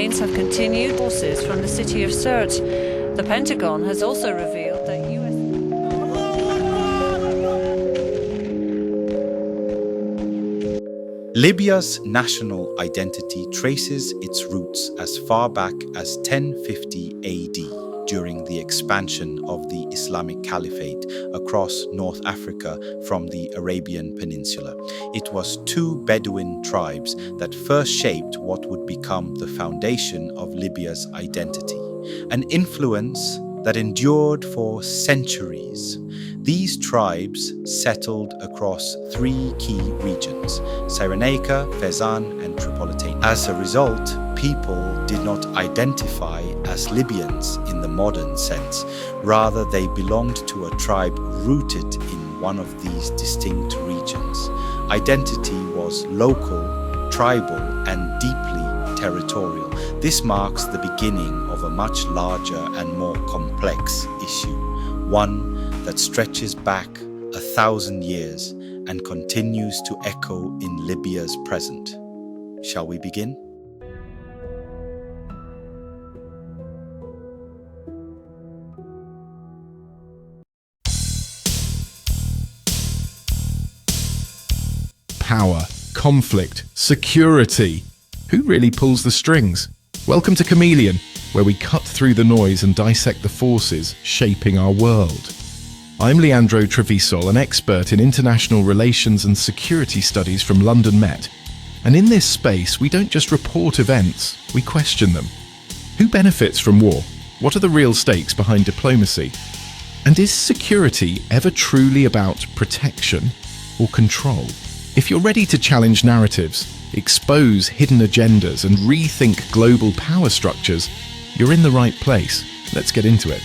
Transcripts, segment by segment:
campaigns have continued. Forces from the city of Sirte. The Pentagon has also revealed that US... Libya's national identity traces its roots as far back as 1050 AD during the expansion of the Islamic Caliphate across North Africa from the Arabian Peninsula. It was two Bedouin tribes that first shaped what would become the foundation of Libya's identity, an influence that endured for centuries. These tribes settled across three key regions: Cyrenaica, Fezzan, and Tripolitania. As a result, people did not identify as Libyans in the modern sense. Rather, they belonged to a tribe rooted in one of these distinct regions. Identity was local, tribal, and deeply territorial. This marks the beginning of a much larger and more complex issue, one that stretches back 1,000 years and continues to echo in Libya's present. Shall we begin? Power, conflict, security. Who really pulls the strings? Welcome to Chameleon, where we cut through the noise and dissect the forces shaping our world. I'm Leandro Trevisol, an expert in international relations and security studies from London Met. And in this space, we don't just report events, we question them. Who benefits from war? What are the real stakes behind diplomacy? And is security ever truly about protection or control? If you're ready to challenge narratives, expose hidden agendas, and rethink global power structures, you're in the right place. Let's get into it.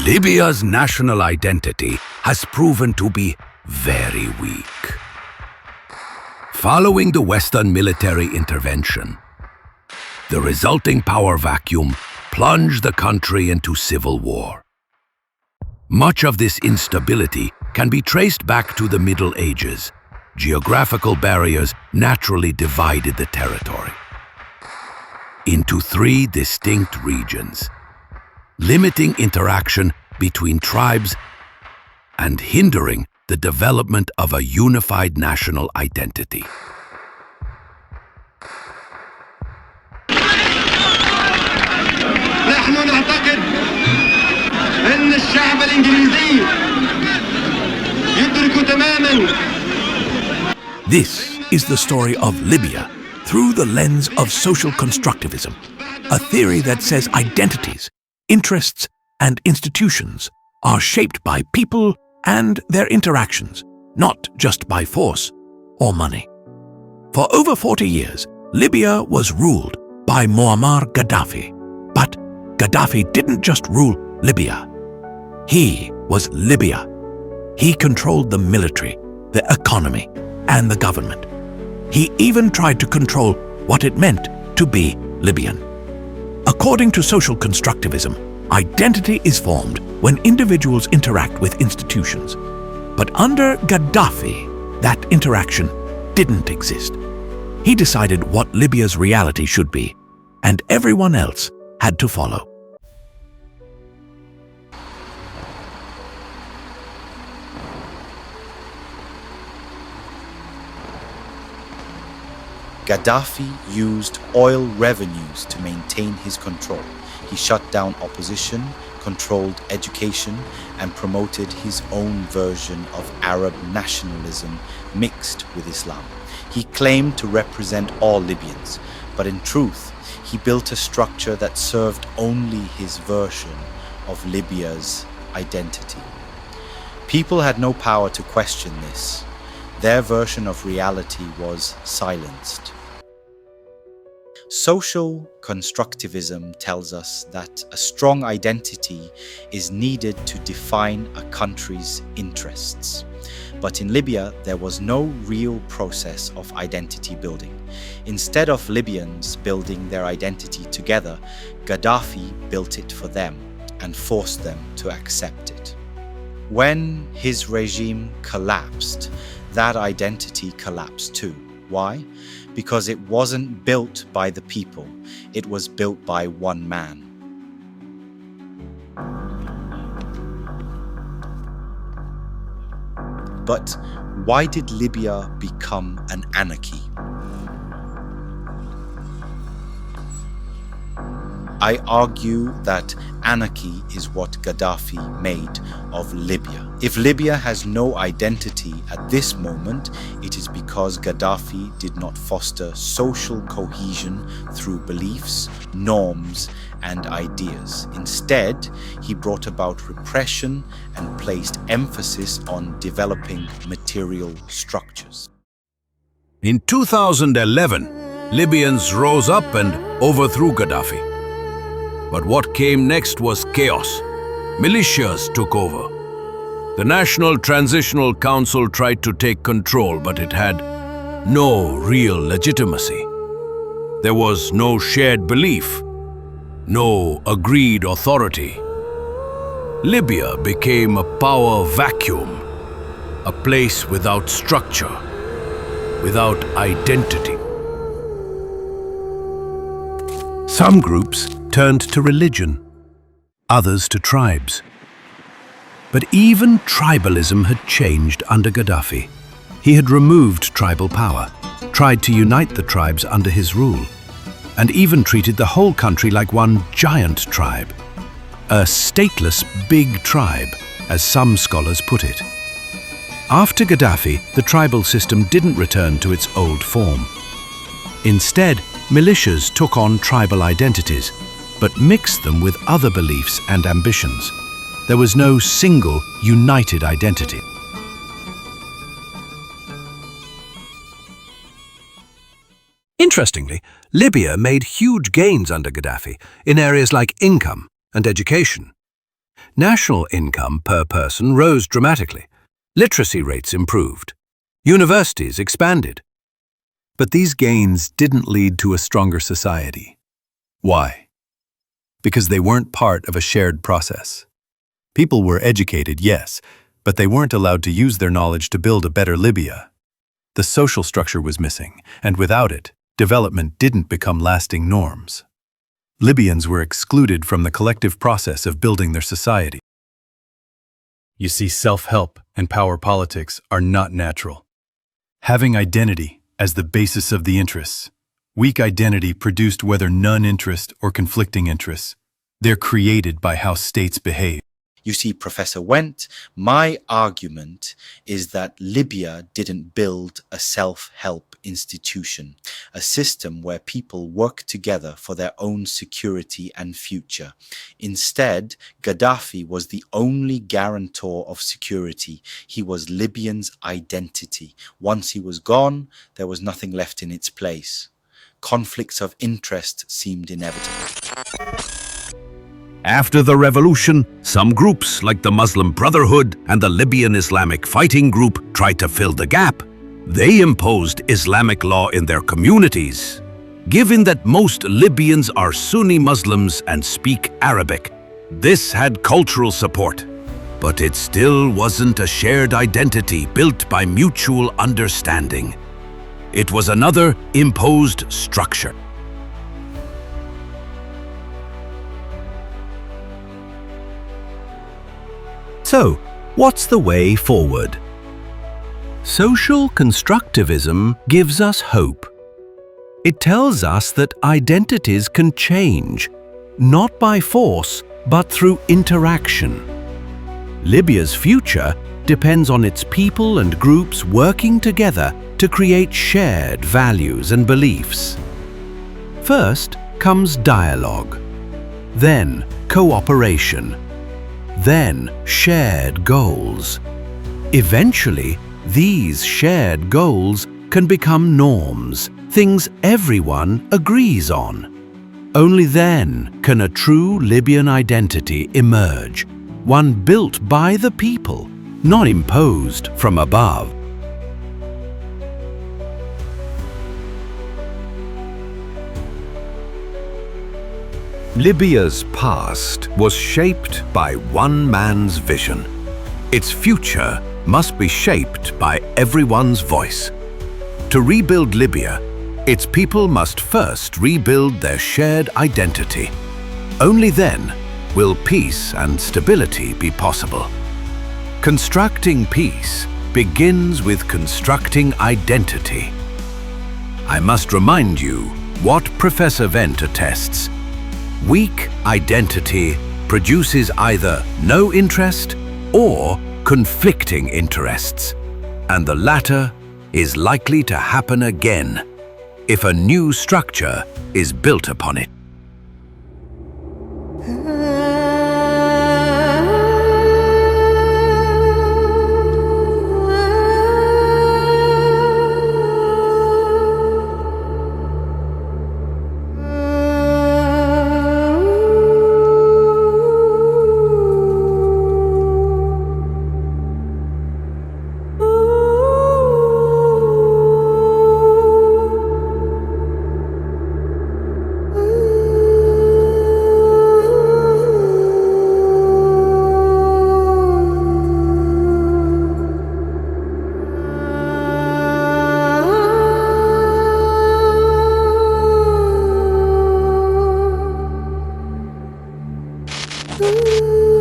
Libya's national identity has proven to be very weak. Following the Western military intervention, the resulting power vacuum plunged the country into civil war. Much of this instability can be traced back to the Middle Ages. Geographical barriers naturally divided the territory into three distinct regions, limiting interaction between tribes and hindering the development of a unified national identity. نحن نعتقد أن الشعب الإنجليزي يدرك تماماً. This is the story of Libya through the lens of social constructivism, a theory that says identities, interests, and institutions are shaped by people and their interactions, not just by force or money. For over 40 years, Libya was ruled by Muammar Gaddafi. But Gaddafi didn't just rule Libya. He was Libya. He controlled the military, the economy, and the government. He even tried to control what it meant to be Libyan. According to social constructivism, identity is formed when individuals interact with institutions. But under Gaddafi, that interaction didn't exist. He decided what Libya's reality should be, and everyone else had to follow. Gaddafi used oil revenues to maintain his control. He shut down opposition, controlled education, and promoted his own version of Arab nationalism mixed with Islam. He claimed to represent all Libyans, but in truth, he built a structure that served only his version of Libya's identity. People had no power to question this. Their version of reality was silenced. Social constructivism tells us that a strong identity is needed to define a country's interests. But in Libya, there was no real process of identity building. Instead of Libyans building their identity together, Gaddafi built it for them and forced them to accept it. When his regime collapsed, that identity collapsed too. Why? Because it wasn't built by the people, it was built by one man. But why did Libya become an anarchy? I argue that anarchy is what Gaddafi made of Libya. If Libya has no identity at this moment, it is because Gaddafi did not foster social cohesion through beliefs, norms, and ideas. Instead, he brought about repression and placed emphasis on developing material structures. In 2011, Libyans rose up and overthrew Gaddafi. But what came next was chaos. Militias took over. The National Transitional Council tried to take control, but it had no real legitimacy. There was no shared belief, no agreed authority. Libya became a power vacuum, a place without structure, without identity. Some groups turned to religion, others to tribes. But even tribalism had changed under Gaddafi. He had removed tribal power, tried to unite the tribes under his rule, and even treated the whole country like one giant tribe. A stateless big tribe, as some scholars put it. After Gaddafi, the tribal system didn't return to its old form. Instead, militias took on tribal identities, but mixed them with other beliefs and ambitions. There was no single, united identity. Interestingly, Libya made huge gains under Gaddafi in areas like income and education. National income per person rose dramatically. Literacy rates improved. Universities expanded. But these gains didn't lead to a stronger society. Why? Because they weren't part of a shared process. People were educated, yes, but they weren't allowed to use their knowledge to build a better Libya. The social structure was missing, and without it, development didn't become lasting norms. Libyans were excluded from the collective process of building their society. You see, self-help and power politics are not natural. Having identity as the basis of the interests, weak identity produced whether non-interest or conflicting interests. They're created by how states behave. You see, Professor Wendt, my argument is that Libya didn't build a self-help institution, a system where people work together for their own security and future. Instead, Gaddafi was the only guarantor of security. He was Libyans' identity. Once he was gone, there was nothing left in its place. Conflicts of interest seemed inevitable. After the revolution, some groups like the Muslim Brotherhood and the Libyan Islamic Fighting Group tried to fill the gap. They imposed Islamic law in their communities. Given that most Libyans are Sunni Muslims and speak Arabic, this had cultural support. But it still wasn't a shared identity built by mutual understanding. It was another imposed structure. So, what's the way forward? Social constructivism gives us hope. It tells us that identities can change, not by force, but through interaction. Libya's future depends on its people and groups working together to create shared values and beliefs. First comes dialogue, then cooperation, then shared goals. Eventually, these shared goals can become norms, things everyone agrees on. Only then can a true Libyan identity emerge, one built by the people, not imposed from above. Libya's past was shaped by one man's vision. Its future must be shaped by everyone's voice. To rebuild Libya, its people must first rebuild their shared identity. Only then will peace and stability be possible. Constructing peace begins with constructing identity. I must remind you what Professor Wendt attests. Weak identity produces either no interest or conflicting interests, and the latter is likely to happen again if a new structure is built upon it. Ooh.